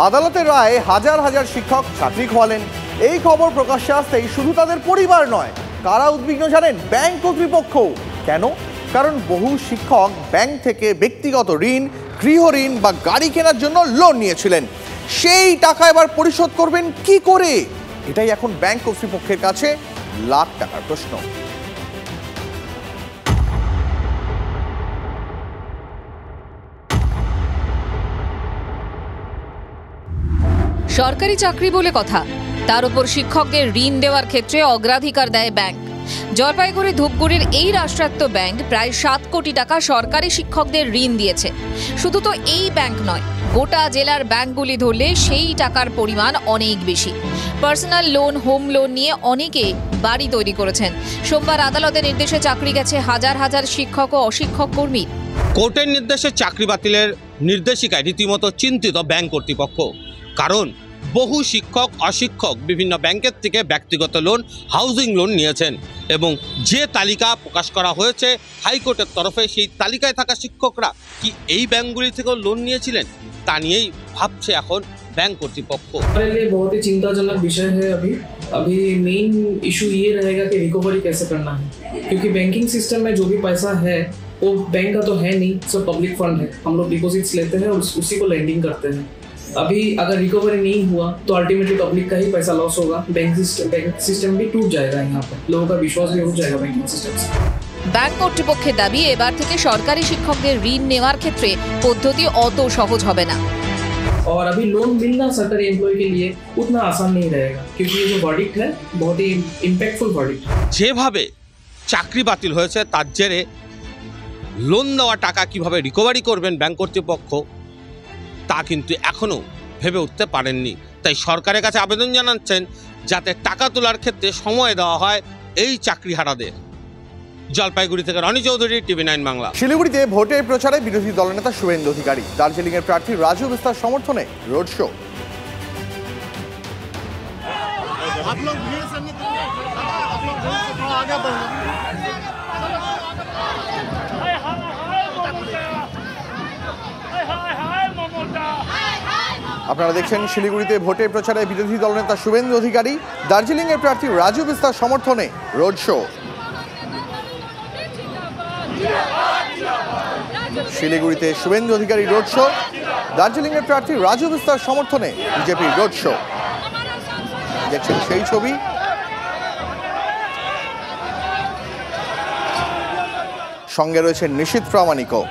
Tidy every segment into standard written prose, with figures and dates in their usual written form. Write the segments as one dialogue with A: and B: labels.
A: আদালতের রায়ে হাজার হাজার শিক্ষক চাকরি খোয়ালেন। এই খবর প্রকাশ্যে আসতেই শুধু তাদের পরিবার নয়, কারা উদ্বিগ্ন জানেন? ব্যাংক কর্তৃপক্ষ। কেন? কারণ বহু শিক্ষক ব্যাংক থেকে ব্যক্তিগত ঋণ, গৃহ ঋণ বা গাড়ি কেনার জন্য লোন নিয়েছিলেন। সেই টাকা এবার পরিশোধ করবেন কি করে? এটাই এখন ব্যাংক কর্তৃপক্ষের কাছে লাখ টাকার প্রশ্ন।
B: সরকারি চাকরি বলে কথা, তার উপর শিক্ষকদের ঋণ দেওয়ার ক্ষেত্রে অগ্রাধিকার দেয় ব্যাংক। জলপাইগুড়ি ধূপগুড়ির এই রাষ্ট্রায়ত্ত ব্যাংক প্রায় 7 কোটি টাকা সরকারি শিক্ষকদের ঋণ দিয়েছে। শুধু তো এই ব্যাংক নয়, গোটা জেলার ব্যাংকগুলি ধরলে সেই টাকার পরিমাণ অনেক বেশি। পার্সোনাল লোন, হোম লোন নিয়ে অনেকে বাড়ি তৈরি করেছেন। সোমবার আদালতের নির্দেশে চাকরি গেছে হাজার হাজার শিক্ষক ও অশিক্ষক কর্মী।
C: কোর্টের নির্দেশে চাকরি বাতিলের নির্দেশিকায় রীতিমতো চিন্তিত ব্যাংক কর্তৃপক্ষ। কারণ বহু শিক্ষক অশিক্ষক বিভিন্ন ব্যাংকের থেকে ব্যক্তিগত লোন, হাউজিং লোন নিয়েছেন এবং যে তালিকা প্রকাশ করা হয়েছে হাইকোর্টের তরফে, সেই তালিকায় থাকা শিক্ষকরা কি এই ব্যাংকগুলি থেকেও লোন নিয়েছিলেন তা নিয়েই ভাবছে এখন ব্যাংক কর্তৃপক্ষ।
D: हमारे लिए बहुत ही चिंताजनक विषय है। अभी मेन इशू ये रहेगा कि रिकवरी कैसे करना है, क्योंकि बैंकिंग सिस्टम में जो भी पैसा है वो बैंक का तो है नहीं, सब पब्लिक फंड है। हम लोग डिपॉजिट्स लेते हैं और उसी को लैंडिंग करते हैं। अभी अगर रिकवरी नहीं हुआ तो अल्टीमेटली पब्लिक का ही पैसा लॉस होगा, बैंक सिस्टम भी टूट जाएगा। यहाँ पर लोगों का विश्वास भी उठ जाएगा बैंकिंग सिस्टम से।
B: ব্যাংক কর্তৃপক্ষের দাবি, এবার থেকে সরকারি শিক্ষকদের ঋণ নেওয়ার ক্ষেত্রে পদ্ধতি অত সহজ হবে না।
D: और अभी लोन मिलना सरकारी एम्प्लॉय के लिए उतना आसान नहीं रहेगा, क्योंकि ये जो वर्डिक्ट है बहुत ही इम्पैक्टफुल वर्डिक्ट।
C: যেভাবে চাকরি বাতিল হয়েছে তার জেরে লোন দেওয়া টাকা কিভাবে রিকভারি করবেন ব্যাংক কর্তৃপক্ষ তা কিন্তু এখনও ভেবে উঠতে পারেননি। তাই সরকারের কাছে আবেদন জানাচ্ছেন যাতে টাকা তোলার ক্ষেত্রে সময় দেওয়া হয় এই চাকরিহারাদের। জলপাইগুড়ি থেকে রনি চৌধুরী, TV9 বাংলা।
A: শিলিগুড়িতে ভোটের প্রচারে বিরোধী দলনেতা শুভেন্দু অধিকারী। দার্জিলিংয়ের প্রার্থী রাজু বিস্তার সমর্থনে রোড শো। আপনারা দেখছেন শিলিগুড়িতে ভোটের প্রচারে বিরোধী দলনেতা শুভেন্দু অধিকারী, দার্জিলিংয়ের প্রার্থী রাজু বিস্তার সমর্থনে রোড শো। শিলিগুড়িতে শুভেন্দু অধিকারী রোড শো, দার্জিলিংয়ের প্রার্থী রাজু বিস্তার সমর্থনে বিজেপির রোড শো। দেখছেন সেই ছবি। সঙ্গে রয়েছে নিশীথ প্রামাণিকও।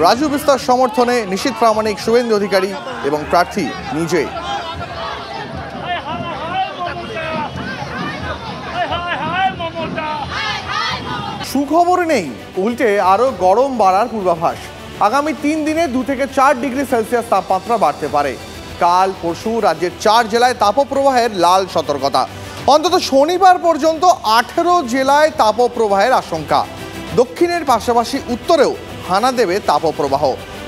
A: রাজু বিস্তার সমর্থনে নিশীথ প্রামাণিক, শুভেন্দু অধিকারী এবং প্রার্থী নিজে। সুখবর নেই, উল্টে আরো গরম বাড়ার পূর্বাভাস। আগামী 3 দিনে 2 থেকে 4 ডিগ্রি সেলসিয়াস তাপমাত্রা বাড়তে পারে। কাল পরশু রাজ্যের 4 জেলায় তাপপ্রবাহের লাল সতর্কতা। অন্তত শনিবার পর্যন্ত 18 জেলায় তাপপ্রবাহের আশঙ্কা। দক্ষিণের পাশাপাশি উত্তরেও হানা দেবে তাপপ্রবাহ।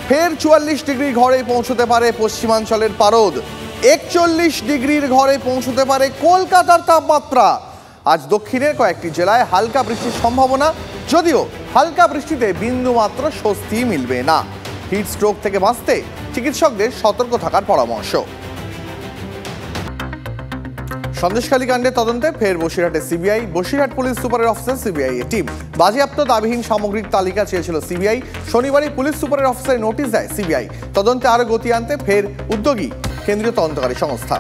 A: ফের 44 ডিগ্রির ঘরে পৌঁছতে পারে পশ্চিমাঞ্চলের পারদ। 41 ডিগ্রির ঘরে পৌঁছতে পারে কলকাতার তাপমাত্রা। আজ দক্ষিণের কয়েকটি জেলায় হালকা বৃষ্টির সম্ভাবনা, যদিও হালকা বৃষ্টিতে বিন্দুমাত্র স্বস্তি মিলবে না। হিট স্ট্রোক থেকে বাঁচতে চিকিৎসকদের সতর্ক থাকার পরামর্শ। সন্দেশখালী কাণ্ডের তদন্তে ফের বসিরহাটে সিবিআই। বসিরহাট পুলিশ সুপারের অফিসে সিবিআই এর টিম। বাজেয়াপ্ত দাবিহীন সামগ্রিক তালিকা চেয়েছিল সিবিআই। শনিবারই পুলিশ সুপারের অফিসে নোটিশ দেয় সিবিআই। তদন্তে আরো গতি আনতে ফের উদ্যোগী কেন্দ্রীয় তদন্তকারী সংস্থা।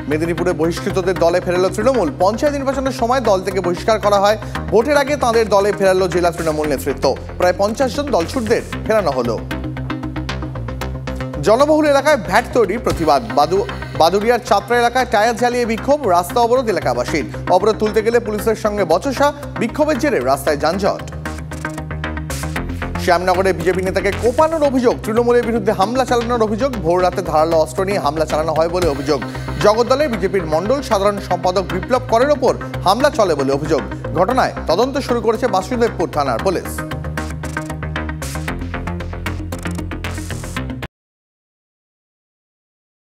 A: মেদিনীপুরে বহিষ্কৃতদের দলে ফেরালো তৃণমূল। পঞ্চায়েত নির্বাচনের সময় দল থেকে বহিষ্কার করা হয়। ভোটের আগে তাঁদের দলে ফেরালো জেলা তৃণমূল নেতৃত্ব। প্রায় 50 জন দলছুটদের ফেরানো হলো। জনবহুল এলাকায় ভ্যাট তৈরির প্রতিবাদ। বাদুড়িয়ার চাপড়া এলাকায় টায়ার জ্বালিয়ে বিক্ষোভ, রাস্তা অবরোধ এলাকাবাসীর। অবরোধ তুলতে গেলে পুলিশের সঙ্গে বচসা, বিক্ষোভের জেরে রাস্তায় যানজট। শ্যামনগরে বিজেপি নেতাকে কোপানোর অভিযোগ, তৃণমূলের বিরুদ্ধে হামলা চালানোর অভিযোগ। ভোর রাতে ধারালো অস্ত্র নিয়ে হামলা চালানো হয় বলে অভিযোগ। জগদ্দলের বিজেপির মণ্ডল সাধারণ সম্পাদক বিপ্লব করের ওপর হামলা চলে বলে অভিযোগ। ঘটনায় তদন্ত শুরু করেছে বাসুদেবপুর থানার পুলিশ।